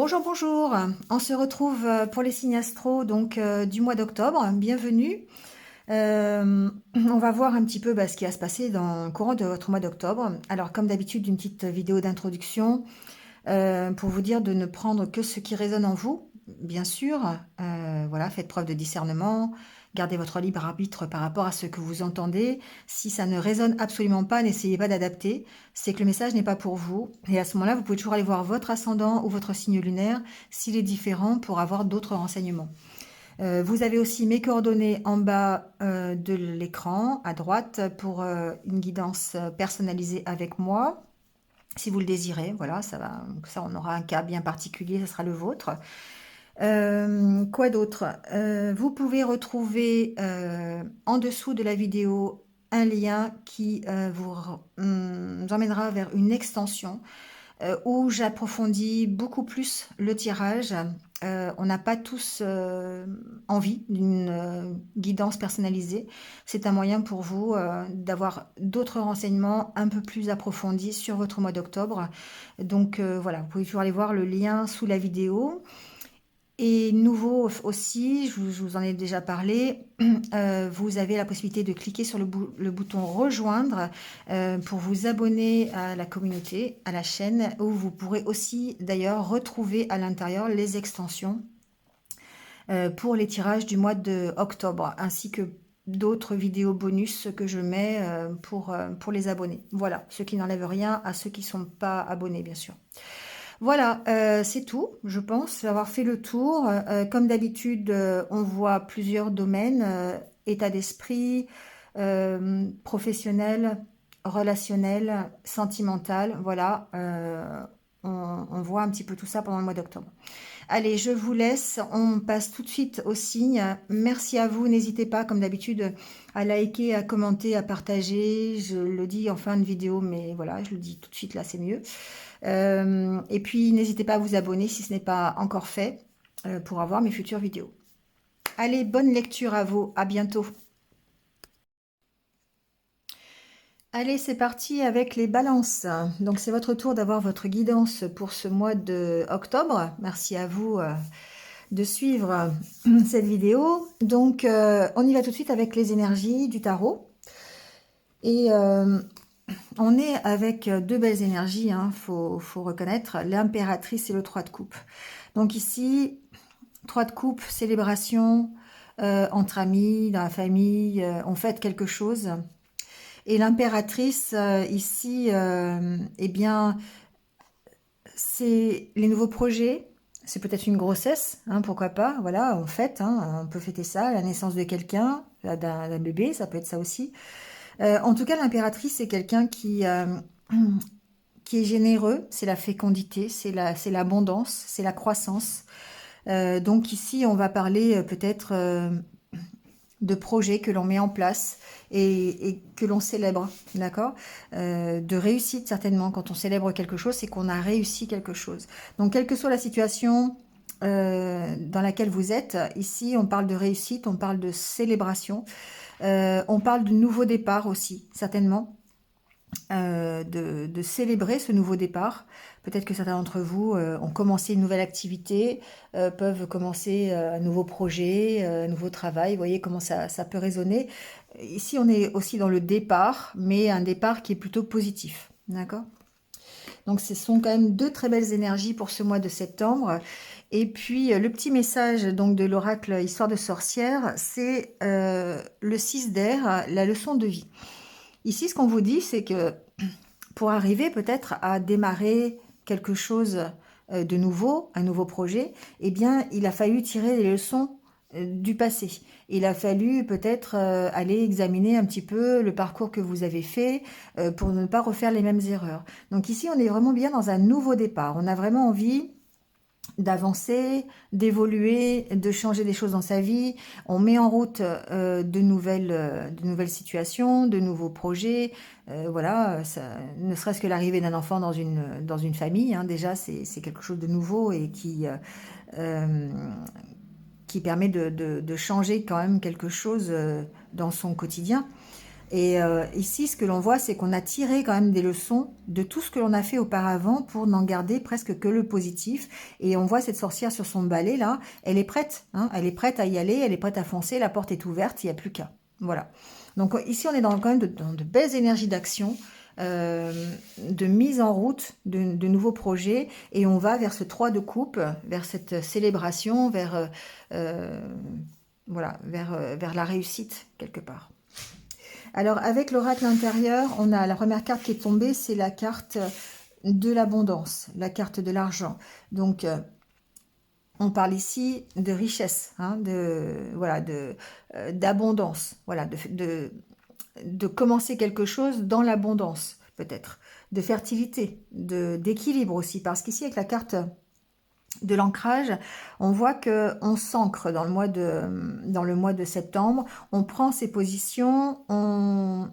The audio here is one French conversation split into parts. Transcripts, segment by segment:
Bonjour, bonjour. On se retrouve pour les signes astro donc du mois d'octobre. Bienvenue. On va voir un petit peu ce qui va se passer dans le courant de votre mois d'octobre. Alors, comme d'habitude, une petite vidéo d'introduction pour vous dire de ne prendre que ce qui résonne en vous, bien sûr. Voilà, faites preuve de discernement. Gardez votre libre arbitre par rapport à ce que vous entendez. Si ça ne résonne absolument pas, n'essayez pas d'adapter. C'est que le message n'est pas pour vous. Et à ce moment-là, vous pouvez toujours aller voir votre ascendant ou votre signe lunaire s'il est différent pour avoir d'autres renseignements. Vous avez aussi mes coordonnées en bas de l'écran, à droite, pour une guidance personnalisée avec moi. Si vous le désirez, voilà, ça on aura un cas bien particulier, ce sera le vôtre. Quoi d'autre? Vous pouvez retrouver en dessous de la vidéo un lien qui vous emmènera vers une extension où j'approfondis beaucoup plus le tirage. On n'a pas tous envie d'une guidance personnalisée. C'est un moyen pour vous d'avoir d'autres renseignements un peu plus approfondis sur votre mois d'octobre. Donc voilà, vous pouvez toujours aller voir le lien sous la vidéo. Et nouveau aussi, je vous en ai déjà parlé, vous avez la possibilité de cliquer sur le bouton rejoindre pour vous abonner à la communauté, à la chaîne, où vous pourrez aussi d'ailleurs retrouver à l'intérieur les extensions pour les tirages du mois de octobre, ainsi que d'autres vidéos bonus que je mets pour les abonnés. Voilà, ce qui n'enlève rien à ceux qui ne sont pas abonnés, bien sûr. Voilà, c'est tout, je pense avoir fait le tour. Comme d'habitude, on voit plusieurs domaines, état d'esprit, professionnel, relationnel, sentimental. Voilà, on voit un petit peu tout ça pendant le mois d'octobre. Allez, je vous laisse, on passe tout de suite aux signes. Merci à vous, n'hésitez pas, comme d'habitude, à liker, à commenter, à partager. Je le dis en fin de vidéo, mais voilà, je le dis tout de suite, là, c'est mieux. Et puis, n'hésitez pas à vous abonner si ce n'est pas encore fait pour avoir mes futures vidéos. Allez, bonne lecture à vous, à bientôt. Allez, c'est parti avec les balances. Donc, c'est votre tour d'avoir votre guidance pour ce mois de octobre. Merci à vous de suivre cette vidéo. Donc, on y va tout de suite avec les énergies du tarot. Et on est avec deux belles énergies, faut reconnaître, l'impératrice et le 3 de coupe. Donc ici, 3 de coupe, célébration, entre amis, dans la famille, on fête quelque chose. Et l'impératrice, ici, eh bien, c'est les nouveaux projets, c'est peut-être une grossesse, pourquoi pas, voilà, on fête, on peut fêter ça, la naissance de quelqu'un, d'un bébé, ça peut être ça aussi. En tout cas, l'impératrice, c'est quelqu'un qui est généreux, c'est la fécondité, c'est l'abondance, c'est la croissance. Donc ici, on va parler peut-être de projets que l'on met en place et que l'on célèbre, d'accord, de réussite certainement. Quand on célèbre quelque chose, c'est qu'on a réussi quelque chose. Donc, quelle que soit la situation dans laquelle vous êtes, ici, on parle de réussite, on parle de célébration, on parle de nouveau départ aussi, certainement. De célébrer ce nouveau départ. Peut-être que certains d'entre vous ont commencé une nouvelle activité, peuvent commencer un nouveau projet, un nouveau travail. Vous voyez comment ça peut résonner. Ici, on est aussi dans le départ, mais un départ qui est plutôt positif. D'accord? Donc, ce sont quand même deux très belles énergies pour ce mois de septembre. Et puis, le petit message donc de l'oracle Histoire de sorcière, c'est le 6 d'air, la leçon de vie. Ici, ce qu'on vous dit, c'est que pour arriver peut-être à démarrer quelque chose de nouveau, un nouveau projet, eh bien, il a fallu tirer les leçons du passé. Il a fallu peut-être aller examiner un petit peu le parcours que vous avez fait pour ne pas refaire les mêmes erreurs. Donc ici, on est vraiment bien dans un nouveau départ. On a vraiment envie d'avancer, d'évoluer, de changer des choses dans sa vie. On met en route de nouvelles situations, de nouveaux projets. Voilà, ça, ne serait-ce que l'arrivée d'un enfant dans une famille, déjà c'est quelque chose de nouveau et qui permet de changer quand même quelque chose dans son quotidien. Et ici, ce que l'on voit, c'est qu'on a tiré quand même des leçons de tout ce que l'on a fait auparavant pour n'en garder presque que le positif. Et on voit cette sorcière sur son balai là, elle est prête, hein, elle est prête à y aller, elle est prête à foncer, la porte est ouverte, il n'y a plus qu'à. Voilà. Donc ici, on est quand même dans de belles énergies d'action, de mise en route de nouveaux projets, et on va vers ce 3 de coupe, vers cette célébration, euh, voilà, vers la réussite quelque part. Alors, avec l'oracle intérieur, on a la première carte qui est tombée, c'est la carte de l'abondance, la carte de l'argent. Donc, on parle ici de richesse, hein, voilà, d'abondance, voilà, de commencer quelque chose dans l'abondance, peut-être, de fertilité, d'équilibre aussi, parce qu'ici, avec la carte de l'ancrage, on voit que on s'ancre dans le mois de septembre, on prend ses positions, on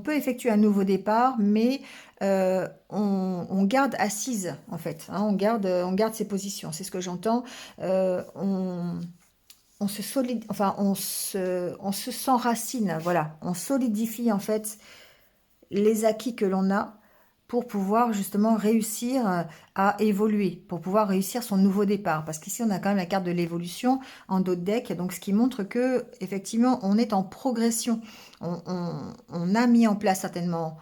peut effectuer un nouveau départ, mais on garde assise, en fait, hein, on garde ses positions, c'est ce que j'entends. On se enfin, on se s'enracine, voilà, on solidifie en fait les acquis que l'on a pour pouvoir justement réussir à évoluer, pour pouvoir réussir son nouveau départ. Parce qu'ici, on a quand même la carte de l'évolution en dos de deck, donc ce qui montre que effectivement, on est en progression. On a mis en place certainement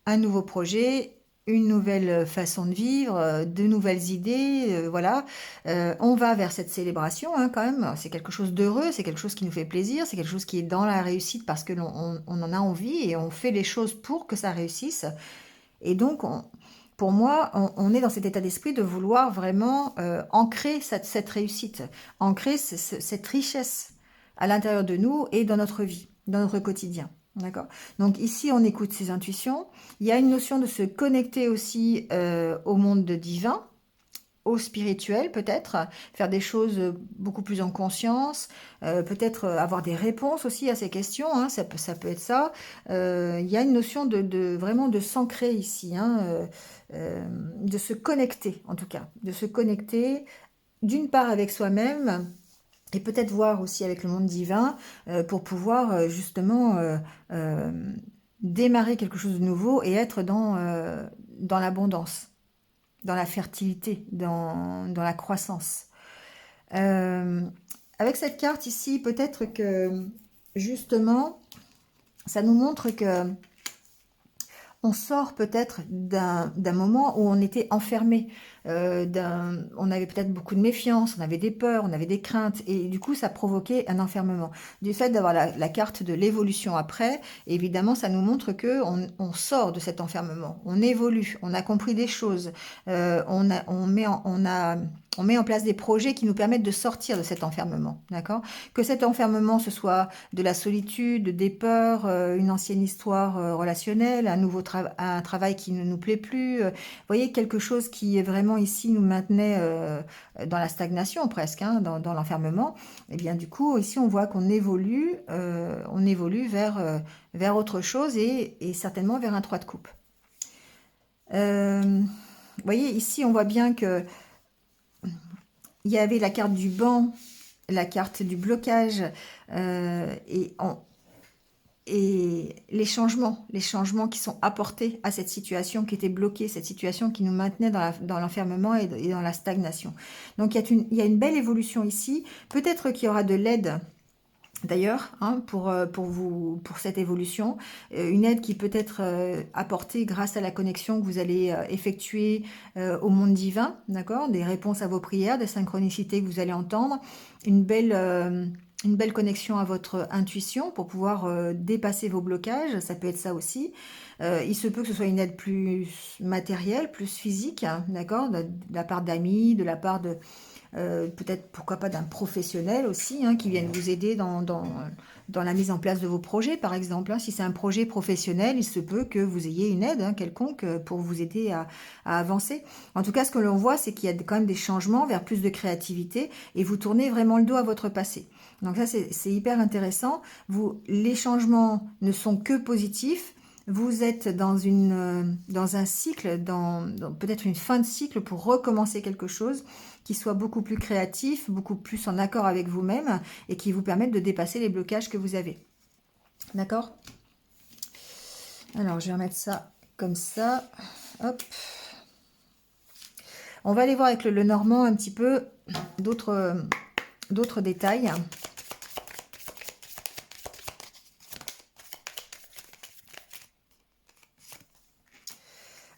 un nouveau projet, une nouvelle façon de vivre, de nouvelles idées, voilà. On va vers cette célébration, hein, quand même. C'est quelque chose d'heureux, c'est quelque chose qui nous fait plaisir, c'est quelque chose qui est dans la réussite parce que on en a envie et on fait les choses pour que ça réussisse. Et donc, pour moi, on est dans cet état d'esprit de vouloir vraiment ancrer cette réussite, ancrer cette richesse à l'intérieur de nous et dans notre vie, dans notre quotidien. D'accord? Donc ici, on écoute ses intuitions. Il y a une notion de se connecter aussi au monde divin, au spirituel peut-être, faire des choses beaucoup plus en conscience, peut-être avoir des réponses aussi à ces questions, hein, ça peut être ça. Il y a une notion vraiment de s'ancrer ici, hein, de se connecter en tout cas, de se connecter d'une part avec soi-même et peut-être voir aussi avec le monde divin pour pouvoir justement euh, démarrer quelque chose de nouveau et être dans l'abondance, dans la fertilité, dans la croissance. Euh, Avec cette carte ici, peut-être que justement, ça nous montre que on sort peut-être d'un moment où on était enfermé, on avait peut-être beaucoup de méfiance, on avait des peurs, on avait des craintes, et du coup ça provoquait un enfermement. Du fait d'avoir la carte de l'évolution après, évidemment ça nous montre que on sort de cet enfermement, on évolue, on a compris des choses, on met en place des projets qui nous permettent de sortir de cet enfermement, d'accord? Que cet enfermement, ce soit de la solitude, des peurs, une ancienne histoire relationnelle, un travail qui ne nous plaît plus. Vous voyez, quelque chose qui est vraiment ici nous maintenait dans la stagnation presque, hein, dans l'enfermement. Et bien du coup, ici, on voit qu'on on évolue vers autre chose et certainement vers un 3 de coupe. Vous voyez, ici, on voit bien que il y avait la carte du banc, la carte du blocage et les changements qui sont apportés à cette situation qui était bloquée, cette situation qui nous maintenait dans l'enfermement et dans la stagnation. Donc il y a une belle évolution ici. Peut-être qu'il y aura de l'aide d'ailleurs, hein, pour cette évolution, une aide qui peut être apportée grâce à la connexion que vous allez effectuer au monde divin, d'accord? Des réponses à vos prières, des synchronicités que vous allez entendre, une belle connexion à votre intuition pour pouvoir dépasser vos blocages, ça peut être ça aussi. Il se peut que ce soit une aide plus matérielle, plus physique, hein, d'accord? De la part d'amis, de la part de peut-être pourquoi pas d'un professionnel aussi, hein, qui vienne vous aider dans la mise en place de vos projets, par exemple, hein. Si c'est un projet professionnel, il se peut que vous ayez une aide, hein, quelconque pour vous aider à avancer. En tout cas, ce que l'on voit, c'est qu'il y a quand même des changements vers plus de créativité et vous tournez vraiment le dos à votre passé. Donc ça, c'est hyper intéressant. Les changements ne sont que positifs. Vous êtes dans un cycle, dans peut-être une fin de cycle pour recommencer quelque chose qui soit beaucoup plus créatif, beaucoup plus en accord avec vous-même et qui vous permette de dépasser les blocages que vous avez. D'accord? Alors, je vais remettre ça comme ça. Hop. On va aller voir avec le Normand un petit peu d'autres détails.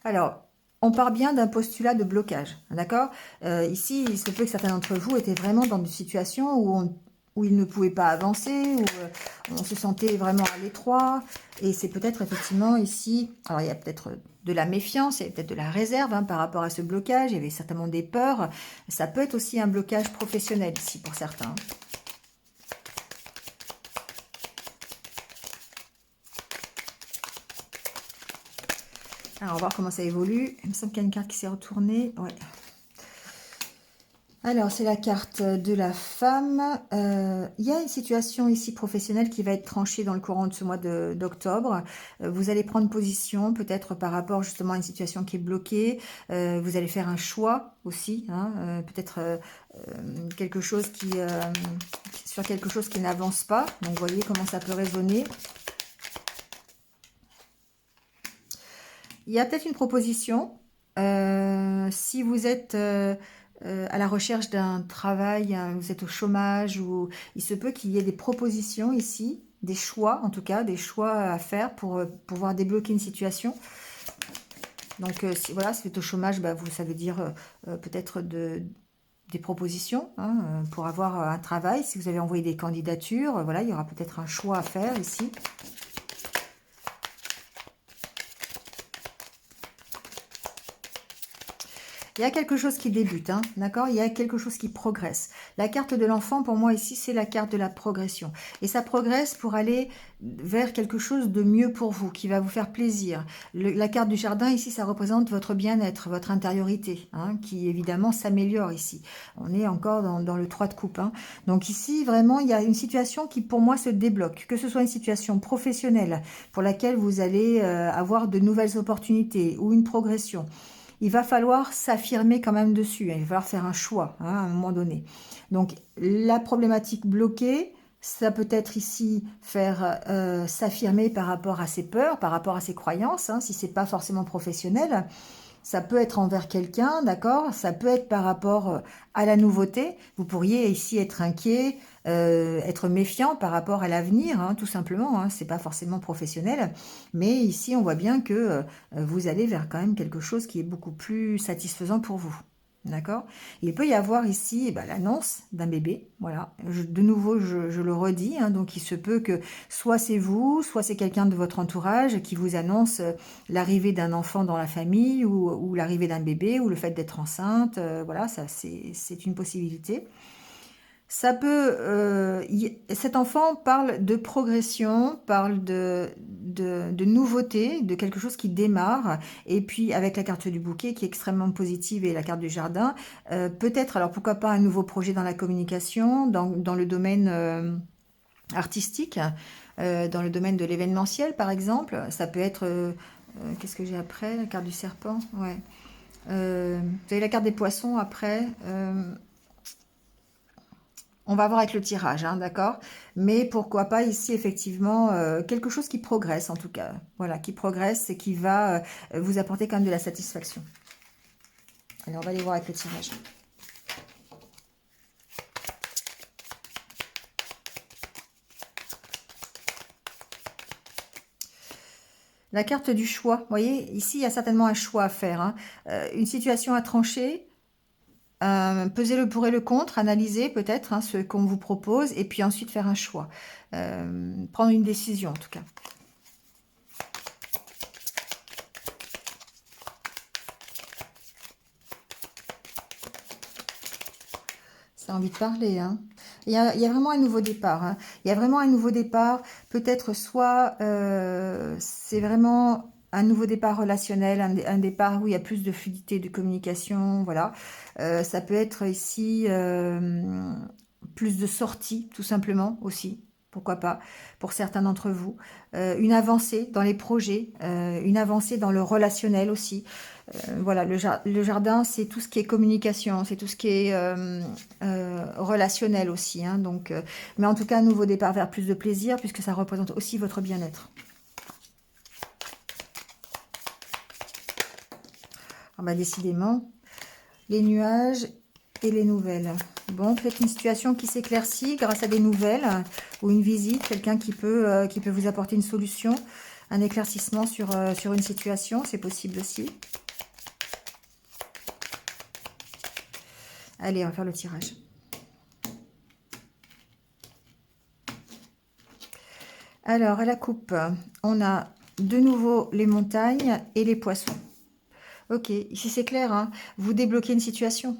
Alors, on part bien d'un postulat de blocage, d'accord? Ici, il se peut que certains d'entre vous étaient vraiment dans une situation où ils ne pouvaient pas avancer, où on se sentait vraiment à l'étroit. Et c'est peut-être effectivement ici, alors il y a peut-être de la méfiance, il y a peut-être de la réserve par rapport à ce blocage, il y avait certainement des peurs. Ça peut être aussi un blocage professionnel ici pour certains. Alors, on va voir comment ça évolue. Il me semble qu'il y a une carte qui s'est retournée. Ouais. Alors, c'est la carte de la femme. Il y a une situation ici professionnelle qui va être tranchée dans le courant de ce mois d'octobre. Vous allez prendre position, peut-être par rapport justement à une situation qui est bloquée. Vous allez faire un choix aussi, peut-être quelque chose sur quelque chose qui n'avance pas. Donc, vous voyez comment ça peut résonner. Il y a peut-être une proposition. Si vous êtes à la recherche d'un travail, vous êtes au chômage, ou il se peut qu'il y ait des propositions ici, des choix en tout cas, des choix à faire pour pouvoir débloquer une situation. Donc voilà, si vous êtes au chômage, ça veut dire peut-être des propositions pour avoir un travail. Si vous avez envoyé des candidatures, voilà, il y aura peut-être un choix à faire ici. Il y a quelque chose qui débute, d'accord? Il y a quelque chose qui progresse. La carte de l'enfant, pour moi, ici, c'est la carte de la progression. Et ça progresse pour aller vers quelque chose de mieux pour vous, qui va vous faire plaisir. La carte du jardin, ici, ça représente votre bien-être, votre intériorité, qui, évidemment, s'améliore ici. On est encore dans le 3 de coupe. Donc ici, vraiment, il y a une situation qui, pour moi, se débloque. Que ce soit une situation professionnelle pour laquelle vous allez avoir de nouvelles opportunités ou une progression. Il va falloir s'affirmer quand même dessus. Il va falloir faire un choix à un moment donné. Donc, la problématique bloquée, ça peut être ici faire s'affirmer par rapport à ses peurs, par rapport à ses croyances, si c'est pas forcément professionnel. Ça peut être envers quelqu'un, d'accord? Ça peut être par rapport à la nouveauté. Vous pourriez ici être inquiet, être méfiant par rapport à l'avenir, tout simplement. C'est pas forcément professionnel. Mais ici, on voit bien que vous allez vers quand même quelque chose qui est beaucoup plus satisfaisant pour vous. D'accord? Il peut y avoir ici l'annonce d'un bébé. Voilà. De nouveau, je le redis. Donc, il se peut que soit c'est vous, soit c'est quelqu'un de votre entourage qui vous annonce l'arrivée d'un enfant dans la famille ou l'arrivée d'un bébé ou le fait d'être enceinte. Voilà, ça c'est une possibilité. Ça peut, cet enfant parle de progression, parle de nouveauté, de quelque chose qui démarre. Et puis avec la carte du bouquet qui est extrêmement positive et la carte du jardin, peut-être, alors pourquoi pas un nouveau projet dans la communication, dans le domaine artistique, dans le domaine de l'événementiel par exemple. Ça peut être, qu'est-ce que j'ai après? La carte du serpent, ouais. Vous avez la carte des poissons après. On va voir avec le tirage, d'accord? Mais pourquoi pas ici, effectivement, quelque chose qui progresse, en tout cas. Voilà, qui progresse et qui va vous apporter quand même de la satisfaction. Alors, on va aller voir avec le tirage. La carte du choix. Vous voyez, ici, il y a certainement un choix à faire. Une situation à trancher. Peser le pour et le contre, analyser peut-être ce qu'on vous propose et puis ensuite faire un choix. Prendre une décision en tout cas. Ça a envie de parler. Il y a vraiment un nouveau départ. Il y a vraiment un nouveau départ. Peut-être soit c'est vraiment un nouveau départ relationnel, un départ où il y a plus de fluidité de communication, voilà. Ça peut être ici plus de sorties, tout simplement, aussi. Pourquoi pas, pour certains d'entre vous. Une avancée dans les projets, une avancée dans le relationnel aussi. Voilà, le jardin, c'est tout ce qui est communication, c'est tout ce qui est relationnel aussi, hein, donc, mais en tout cas, un nouveau départ vers plus de plaisir, puisque ça représente aussi votre bien-être. Ah bah, décidément, les nuages et les nouvelles. Bon, peut-être une situation qui s'éclaircit grâce à des nouvelles ou une visite, quelqu'un qui peut vous apporter une solution, un éclaircissement sur une situation, c'est possible aussi. Allez, on va faire le tirage. Alors, à la coupe, on a de nouveau les montagnes et les poissons. Ok, ici c'est clair, hein, vous débloquez une situation.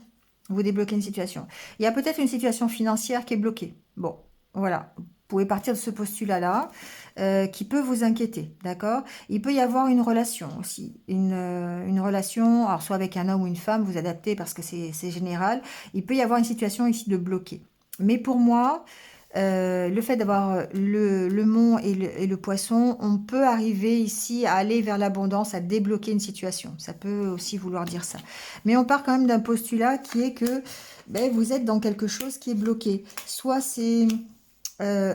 Vous débloquez une situation. Il y a peut-être une situation financière qui est bloquée. Bon, voilà. Vous pouvez partir de ce postulat-là qui peut vous inquiéter, d'accord? Il peut y avoir une relation aussi. Une relation, alors soit avec un homme ou une femme, vous adaptez parce que c'est général. Il peut y avoir une situation ici de bloqué. Mais pour moi, le fait d'avoir le mont et le poisson, on peut arriver ici à aller vers l'abondance, à débloquer une situation. Ça peut aussi vouloir dire ça. Mais on part quand même d'un postulat qui est que ben, vous êtes dans quelque chose qui est bloqué. Soit c'est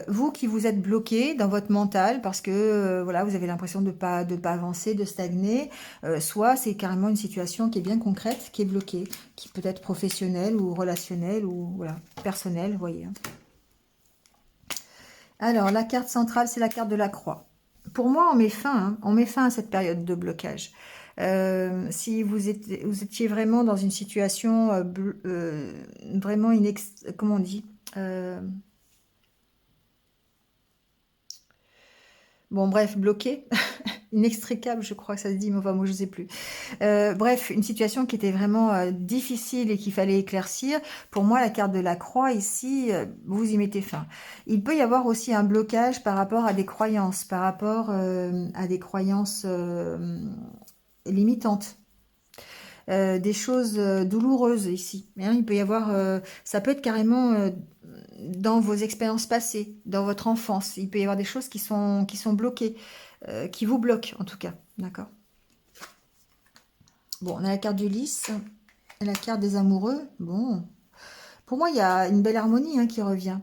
vous qui vous êtes bloqué dans votre mental parce que voilà, vous avez l'impression de pas avancer, de stagner. Soit c'est carrément une situation qui est bien concrète, qui est bloquée, qui peut être professionnelle ou relationnelle ou voilà, personnelle, vous voyez, hein. Alors, la carte centrale, c'est la carte de la croix. Pour moi, on met fin à cette période de blocage. Si vous étiez vraiment dans une situation vraiment comment on dit bon, bref, bloqué, inextricable, je crois que ça se dit, mais enfin, moi, je ne sais plus. Bref, une situation qui était vraiment difficile et qu'il fallait éclaircir. Pour moi, la carte de la croix, ici, vous y mettez fin. Il peut y avoir aussi un blocage par rapport à des croyances, par rapport à des croyances limitantes. Des choses douloureuses ici. Hein, il peut y avoir, ça peut être carrément dans vos expériences passées, dans votre enfance. Il peut y avoir des choses qui sont bloquées, qui vous bloquent en tout cas. D'accord? Bon, on a la carte du lys, et la carte des amoureux. Bon, pour moi, il y a une belle harmonie hein, qui revient.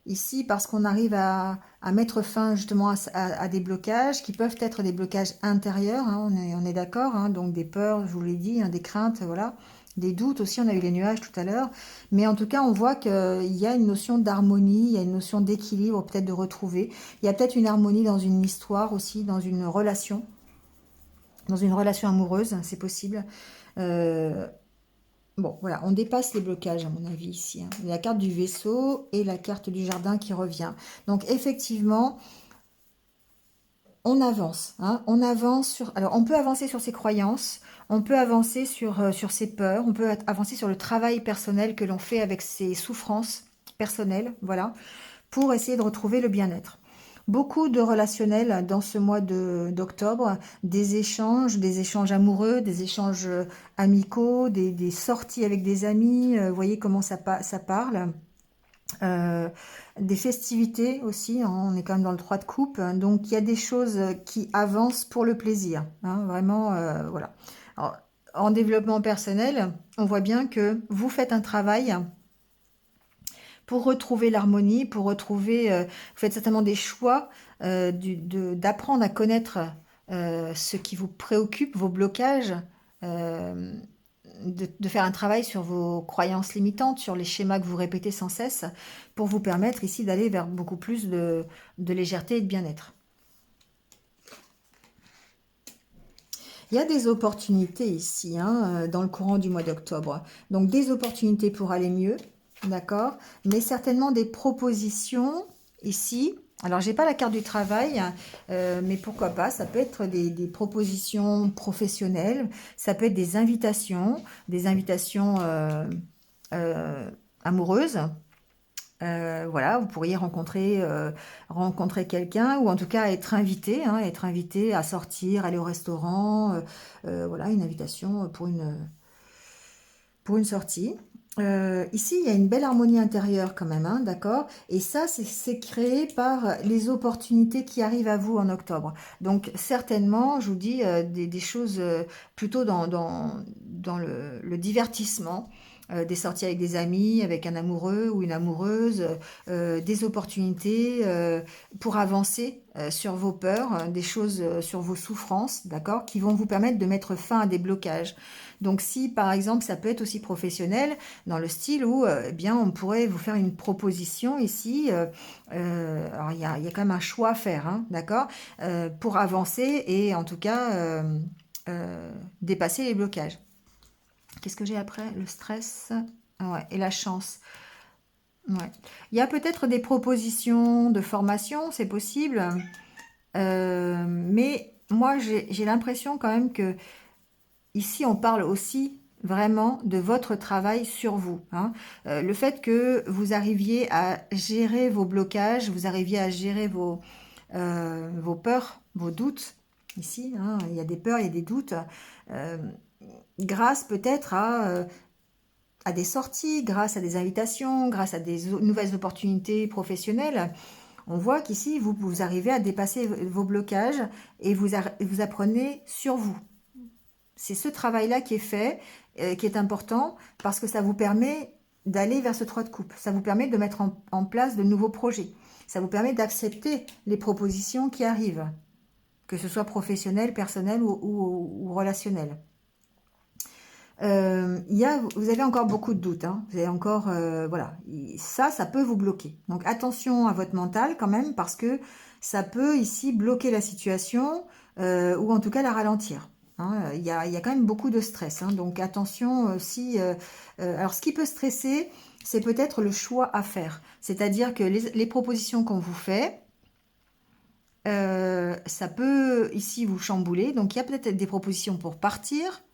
Ici, parce qu'on arrive à mettre fin justement à des blocages qui peuvent être des blocages intérieurs, hein, on est d'accord, hein, donc des peurs, je vous l'ai dit, hein, des craintes, voilà, des doutes aussi, on a eu les nuages tout à l'heure. Mais en tout cas, on voit qu'il y a une notion d'harmonie, il y a une notion d'équilibre peut-être de retrouver. Il y a peut-être une harmonie dans une histoire aussi, dans une relation amoureuse, c'est possible. Euh, Bon, voilà, on dépasse les blocages à mon avis ici, hein. La carte du vaisseau et la carte du jardin qui revient. Donc effectivement, on avance, hein, on avance sur. Alors, on peut avancer sur ses croyances, on peut avancer sur ses peurs, on peut avancer sur le travail personnel que l'on fait avec ses souffrances personnelles, voilà, pour essayer de retrouver le bien-être. Beaucoup de relationnels dans ce mois d'octobre, des échanges amoureux, des échanges amicaux, des sorties avec des amis, vous voyez comment ça parle. Euh, des festivités aussi, hein, on est quand même dans le 3 de coupe, hein, donc il y a des choses qui avancent pour le plaisir, hein, vraiment, voilà. Alors, en développement personnel, on voit bien que vous faites un travail pour retrouver l'harmonie, pour retrouver, vous faites certainement des choix d'apprendre à connaître ce qui vous préoccupe, vos blocages, euh, de faire un travail sur vos croyances limitantes, sur les schémas que vous répétez sans cesse, pour vous permettre ici d'aller vers beaucoup plus de légèreté et de bien-être. Il y a des opportunités ici, hein, dans le courant du mois d'octobre. Donc des opportunités pour aller mieux, d'accord? Mais certainement des propositions ici. Alors, j'ai pas la carte du travail, mais pourquoi pas? Ça peut être des propositions professionnelles, ça peut être des invitations amoureuses. Voilà, vous pourriez rencontrer quelqu'un ou en tout cas être invité à sortir, aller au restaurant, voilà, une invitation pour une sortie. Ici, il y a une belle harmonie intérieure quand même, hein, d'accord? Et ça, c'est créé par les opportunités qui arrivent à vous en octobre. Donc, certainement, je vous dis des choses plutôt dans le divertissement, des sorties avec des amis, avec un amoureux ou une amoureuse, des opportunités pour avancer sur vos peurs, des choses sur vos souffrances, d'accord? Qui vont vous permettre de mettre fin à des blocages. Donc, si par exemple, ça peut être aussi professionnel, dans le style où eh bien, on pourrait vous faire une proposition ici. Alors, il y a quand même un choix à faire, hein, d'accord, pour avancer et en tout cas dépasser les blocages. Qu'est-ce que j'ai après? Le stress, ouais, et la chance. Ouais. Il y a peut-être des propositions de formation, c'est possible, mais moi j'ai l'impression quand même que ici, on parle aussi vraiment de votre travail sur vous, hein. Le fait que vous arriviez à gérer vos blocages, vous arriviez à gérer vos peurs, vos doutes, ici, hein, il y a des peurs, il y a des doutes, euh, grâce peut-être à des sorties, grâce à des invitations, grâce à des nouvelles opportunités professionnelles. On voit qu'ici, vous arrivez à dépasser vos blocages et vous apprenez sur vous. C'est ce travail-là qui est fait, qui est important, parce que ça vous permet d'aller vers ce 3 de coupe. Ça vous permet de mettre en place de nouveaux projets. Ça vous permet d'accepter les propositions qui arrivent, que ce soit professionnelles, personnelles ou relationnelles. Vous avez encore beaucoup de doutes, hein. Vous avez encore, voilà, ça peut vous bloquer. Donc attention à votre mental quand même, parce que ça peut ici bloquer la situation ou en tout cas la ralentir, hein. Il y a quand même beaucoup de stress, hein. Donc attention aussi. Alors ce qui peut stresser, c'est peut-être le choix à faire. C'est-à-dire que les propositions qu'on vous fait, ça peut ici vous chambouler. Donc il y a peut-être des propositions pour partir,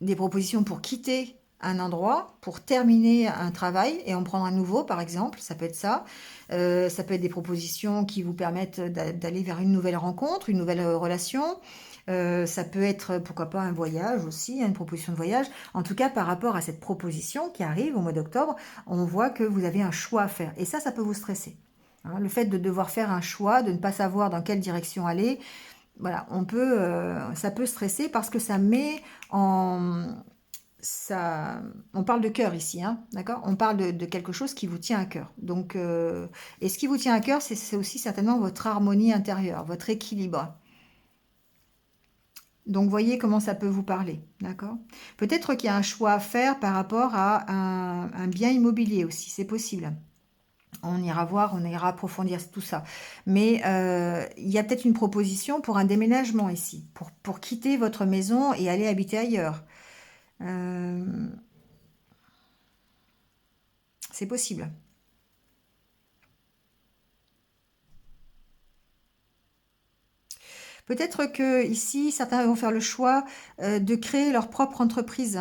des propositions pour quitter un endroit, pour terminer un travail et en prendre un nouveau, par exemple, ça peut être ça. Ça peut être des propositions qui vous permettent d'aller vers une nouvelle rencontre, une nouvelle relation. Ça peut être, pourquoi pas, un voyage aussi, une proposition de voyage. En tout cas, par rapport à cette proposition qui arrive au mois d'octobre, on voit que vous avez un choix à faire. Et ça peut vous stresser, hein. Le fait de devoir faire un choix, de ne pas savoir dans quelle direction aller, voilà, ça peut stresser parce que ça met en, ça, on parle de cœur ici, hein, d'accord? On parle de quelque chose qui vous tient à cœur. Donc, et ce qui vous tient à cœur, c'est aussi certainement votre harmonie intérieure, votre équilibre. Donc, voyez comment ça peut vous parler, d'accord? Peut-être qu'il y a un choix à faire par rapport à un bien immobilier aussi, c'est possible. On ira voir, on ira approfondir tout ça. Mais il y a peut-être une proposition pour un déménagement ici, pour quitter votre maison et aller habiter ailleurs. Euh, c'est possible. Peut-être que ici, certains vont faire le choix de créer leur propre entreprise.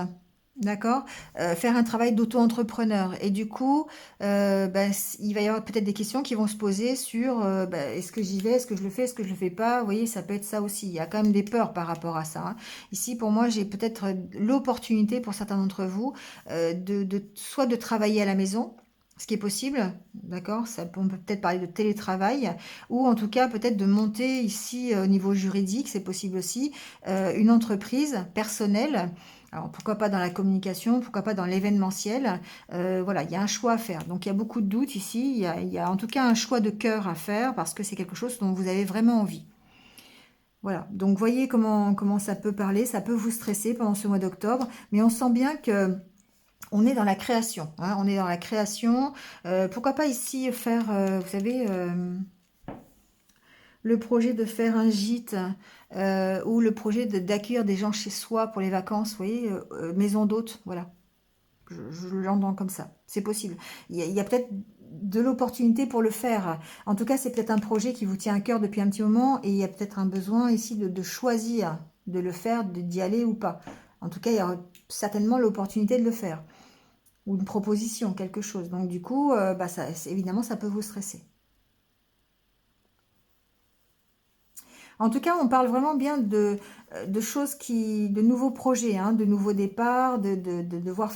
D'accord. Faire un travail d'auto-entrepreneur. Et du coup, il va y avoir peut-être des questions qui vont se poser sur est-ce que j'y vais, est-ce que je le fais, est-ce que je le fais pas. Vous voyez, ça peut être ça aussi. Il y a quand même des peurs par rapport à ça, hein. Ici, pour moi, j'ai peut-être l'opportunité pour certains d'entre vous soit de travailler à la maison, ce qui est possible, d'accord? On peut peut-être parler de télétravail, ou en tout cas peut-être de monter ici au niveau juridique, c'est possible aussi, une entreprise personnelle. Alors pourquoi pas dans la communication, pourquoi pas dans l'événementiel. Voilà, il y a un choix à faire. Donc il y a beaucoup de doutes ici, il y a en tout cas un choix de cœur à faire parce que c'est quelque chose dont vous avez vraiment envie. Voilà, donc voyez comment ça peut parler, ça peut vous stresser pendant ce mois d'octobre, mais on sent bien que on est dans la création, hein, on est dans la création. Pourquoi pas ici faire, vous savez, le projet de faire un gîte ou le projet d'accueillir des gens chez soi pour les vacances, vous voyez, maison d'hôte, voilà. Je l'entends comme ça, c'est possible. Il y a peut-être de l'opportunité pour le faire. En tout cas, c'est peut-être un projet qui vous tient à cœur depuis un petit moment et il y a peut-être un besoin ici de choisir de le faire, d'y aller ou pas. En tout cas, il y aura certainement l'opportunité de le faire ou une proposition, quelque chose. Donc du coup, évidemment, ça peut vous stresser. En tout cas, on parle vraiment bien de choses de nouveaux projets, hein, de nouveaux départs, de devoir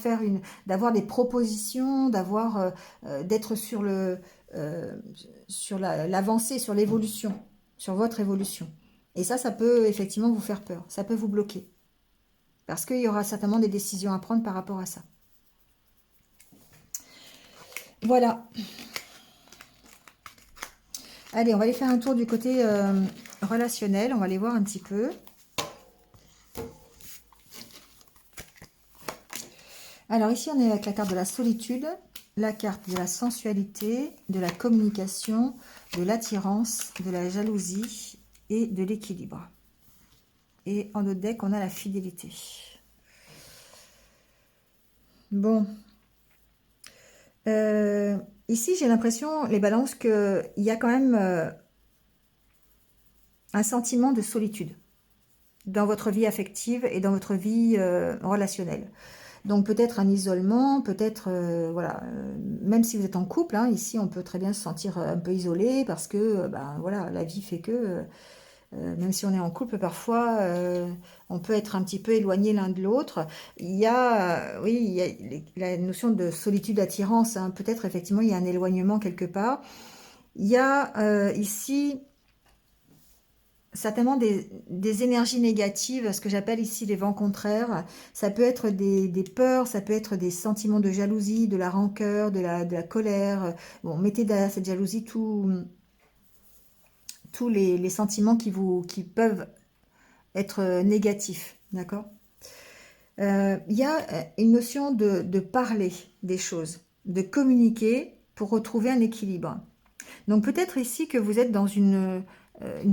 d'avoir des propositions, d'être euh, sur l'avancée, sur l'évolution, sur votre évolution. Et ça peut effectivement vous faire peur, ça peut vous bloquer. Parce qu'il y aura certainement des décisions à prendre par rapport à ça. Voilà. Allez, on va aller faire un tour du côté relationnel. On va aller voir un petit peu. Alors ici, on est avec la carte de la solitude, la carte de la sensualité, de la communication, de l'attirance, de la jalousie et de l'équilibre. Et en notre deck, on a la fidélité. Bon. Ici, j'ai l'impression, les balances, qu'il y a quand même un sentiment de solitude dans votre vie affective et dans votre vie relationnelle. Donc peut-être un isolement, peut-être, voilà, même si vous êtes en couple, hein, ici on peut très bien se sentir un peu isolé parce que, ben voilà, la vie fait que, même si on est en couple, parfois on peut être un petit peu éloigné l'un de l'autre. Il y a, oui, il y a la notion de solitude-attirance, hein, peut-être effectivement il y a un éloignement quelque part. Il y a ici certainement des énergies négatives, ce que j'appelle ici les vents contraires. Ça peut être des peurs, ça peut être des sentiments de jalousie, de la rancœur, de la colère. Bon, mettez derrière cette jalousie tous les sentiments qui peuvent être négatifs, d'accord. Il y a une notion de parler des choses, de communiquer pour retrouver un équilibre. Donc peut-être ici que vous êtes dans une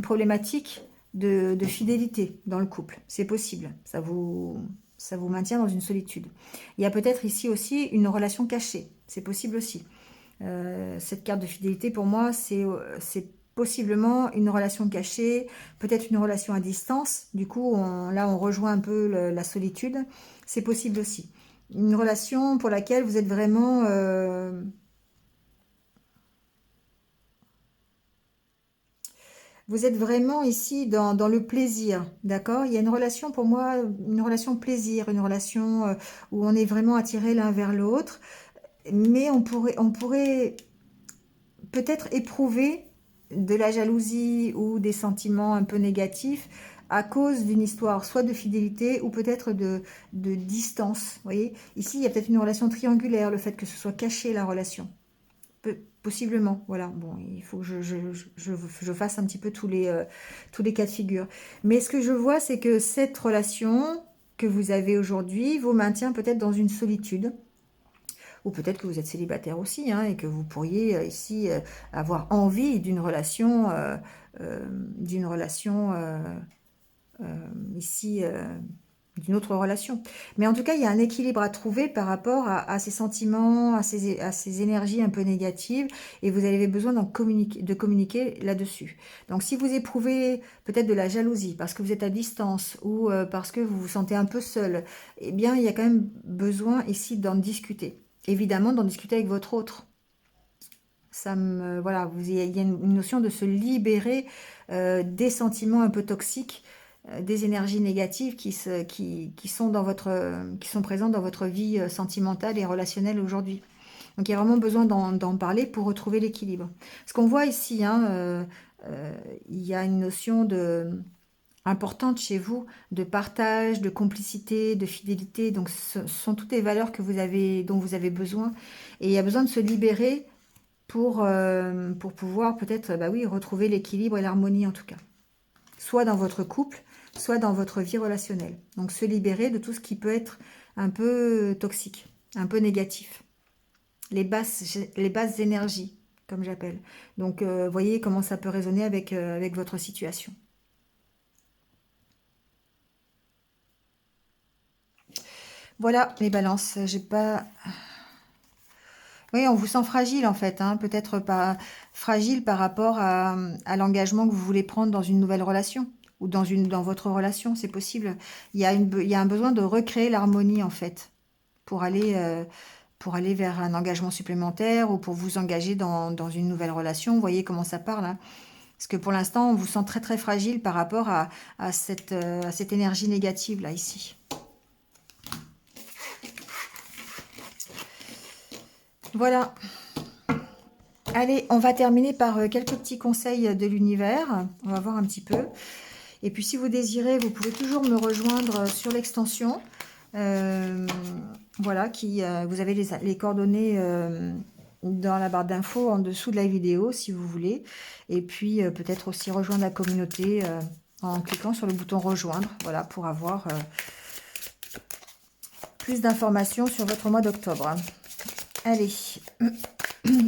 problématique de fidélité dans le couple. C'est possible. Ça vous maintient dans une solitude. Il y a peut-être ici aussi une relation cachée. C'est possible aussi. Cette carte de fidélité, pour moi, c'est possiblement une relation cachée, peut-être une relation à distance. Du coup, là, on rejoint un peu la solitude. C'est possible aussi. Une relation pour laquelle vous êtes vraiment... vous êtes vraiment ici dans le plaisir, d'accord? Il y a une relation pour moi, une relation plaisir, une relation où on est vraiment attiré l'un vers l'autre, mais on pourrait peut-être éprouver de la jalousie ou des sentiments un peu négatifs à cause d'une histoire, soit de fidélité ou peut-être de distance. Vous voyez, ici, il y a peut-être une relation triangulaire, le fait que ce soit caché la relation. Possiblement, voilà. Bon, il faut que je fasse un petit peu tous les cas de figure. Mais ce que je vois, c'est que cette relation que vous avez aujourd'hui vous maintient peut-être dans une solitude. Ou peut-être que vous êtes célibataire aussi, hein, et que vous pourriez ici avoir envie d'une relation ici, d'une autre relation. Mais en tout cas, il y a un équilibre à trouver par rapport à ces sentiments, à ces énergies un peu négatives, et vous avez besoin de communiquer là-dessus. Donc si vous éprouvez peut-être de la jalousie parce que vous êtes à distance ou parce que vous vous sentez un peu seul, eh bien, il y a quand même besoin ici d'en discuter. Évidemment, d'en discuter avec votre autre. Voilà, il y a une notion de se libérer des sentiments un peu toxiques, des énergies négatives qui sont qui sont présentes dans votre vie sentimentale et relationnelle aujourd'hui. Donc il y a vraiment besoin d'en parler pour retrouver l'équilibre. Ce qu'on voit ici, hein, il y a une notion importante chez vous de partage, de complicité, de fidélité. Donc ce sont toutes les valeurs dont vous avez besoin. Et il y a besoin de se libérer pour pouvoir peut-être, bah oui, retrouver l'équilibre et l'harmonie en tout cas. Soit dans votre couple, soit dans votre vie relationnelle. Donc se libérer de tout ce qui peut être un peu toxique, un peu négatif. Les basses énergies, comme j'appelle. Donc voyez comment ça peut résonner avec votre situation. Voilà les balances, j'ai pas... Oui, on vous sent fragile en fait, hein, peut-être pas fragile par rapport à l'engagement que vous voulez prendre dans une nouvelle relation ou dans votre relation, c'est possible. Il y a un besoin de recréer l'harmonie en fait pour aller vers un engagement supplémentaire ou pour vous engager dans une nouvelle relation. Vous voyez comment ça parle, hein. Parce que pour l'instant, on vous sent très très fragile par rapport à cette énergie négative là, ici. Voilà. Allez, on va terminer par quelques petits conseils de l'univers. On va voir un petit peu. Et puis si vous désirez, vous pouvez toujours me rejoindre sur l'extension. Voilà, vous avez les coordonnées dans la barre d'infos en dessous de la vidéo si vous voulez. Et puis peut-être aussi rejoindre la communauté en cliquant sur le bouton rejoindre. Voilà, pour avoir plus d'informations sur votre mois d'octobre. Allez,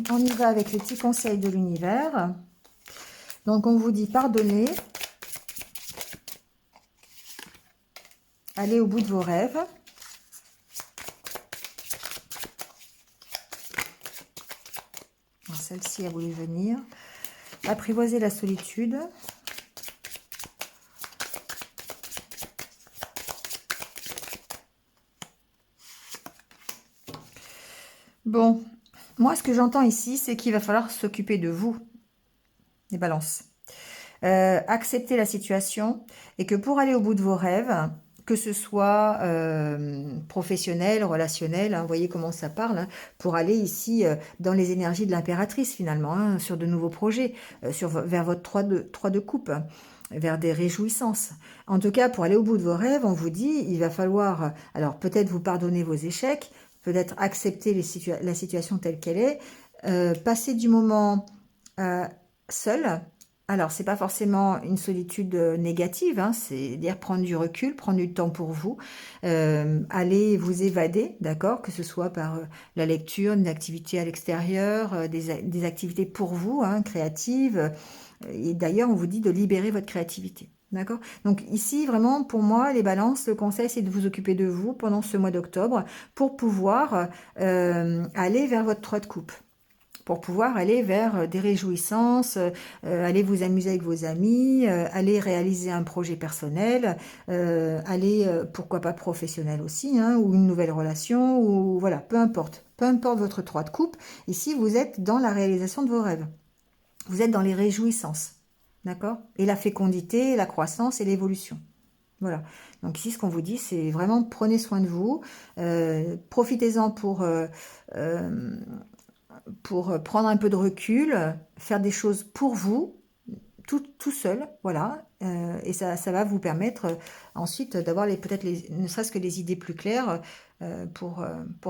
on y va avec les petits conseils de l'univers. Donc on vous dit pardonnez. Allez au bout de vos rêves. Celle-ci a voulu venir. Apprivoiser la solitude. Bon, moi ce que j'entends ici, c'est qu'il va falloir s'occuper de vous, les balances. Accepter la situation et que pour aller au bout de vos rêves, que ce soit professionnel, relationnel, hein, vous voyez comment ça parle, hein, pour aller ici dans les énergies de l'impératrice finalement, hein, sur de nouveaux projets, vers votre 3 de coupe, hein, vers des réjouissances. En tout cas, pour aller au bout de vos rêves, on vous dit, il va falloir, alors peut-être vous pardonner vos échecs, peut-être accepter la situation telle qu'elle est, passer du moment seul. Alors, c'est pas forcément une solitude négative, hein, c'est-à-dire prendre du recul, prendre du temps pour vous, aller vous évader, d'accord, que ce soit par la lecture, une activité à l'extérieur, des activités pour vous, hein, créatives. Et d'ailleurs, on vous dit de libérer votre créativité, d'accord. Donc ici, vraiment, pour moi, les balances, le conseil, c'est de vous occuper de vous pendant ce mois d'octobre pour pouvoir aller vers votre 3 de coupe, pour pouvoir aller vers des réjouissances, aller vous amuser avec vos amis, aller réaliser un projet personnel, aller, pourquoi pas professionnel aussi, hein, ou une nouvelle relation, ou voilà, peu importe votre 3 de coupe. Ici, vous êtes dans la réalisation de vos rêves. Vous êtes dans les réjouissances, d'accord? Et la fécondité, la croissance et l'évolution. Voilà. Donc ici, ce qu'on vous dit, c'est vraiment prenez soin de vous, profitez-en pour prendre un peu de recul, faire des choses pour vous, tout seul, voilà, et ça va vous permettre ensuite d'avoir peut-être ne serait-ce que les idées plus claires pour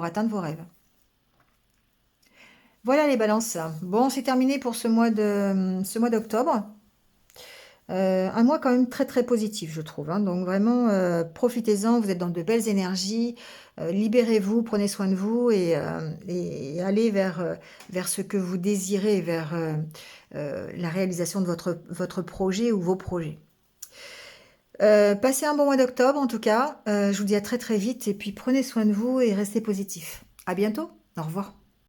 atteindre vos rêves. Voilà les balances. Bon, c'est terminé pour ce mois d'octobre. Un mois quand même très très positif, je trouve, hein. Donc vraiment, profitez-en, vous êtes dans de belles énergies, libérez-vous, prenez soin de vous et allez vers ce que vous désirez, vers la réalisation de votre projet ou vos projets. Passez un bon mois d'octobre en tout cas, je vous dis à très très vite et puis prenez soin de vous et restez positifs. À bientôt, au revoir.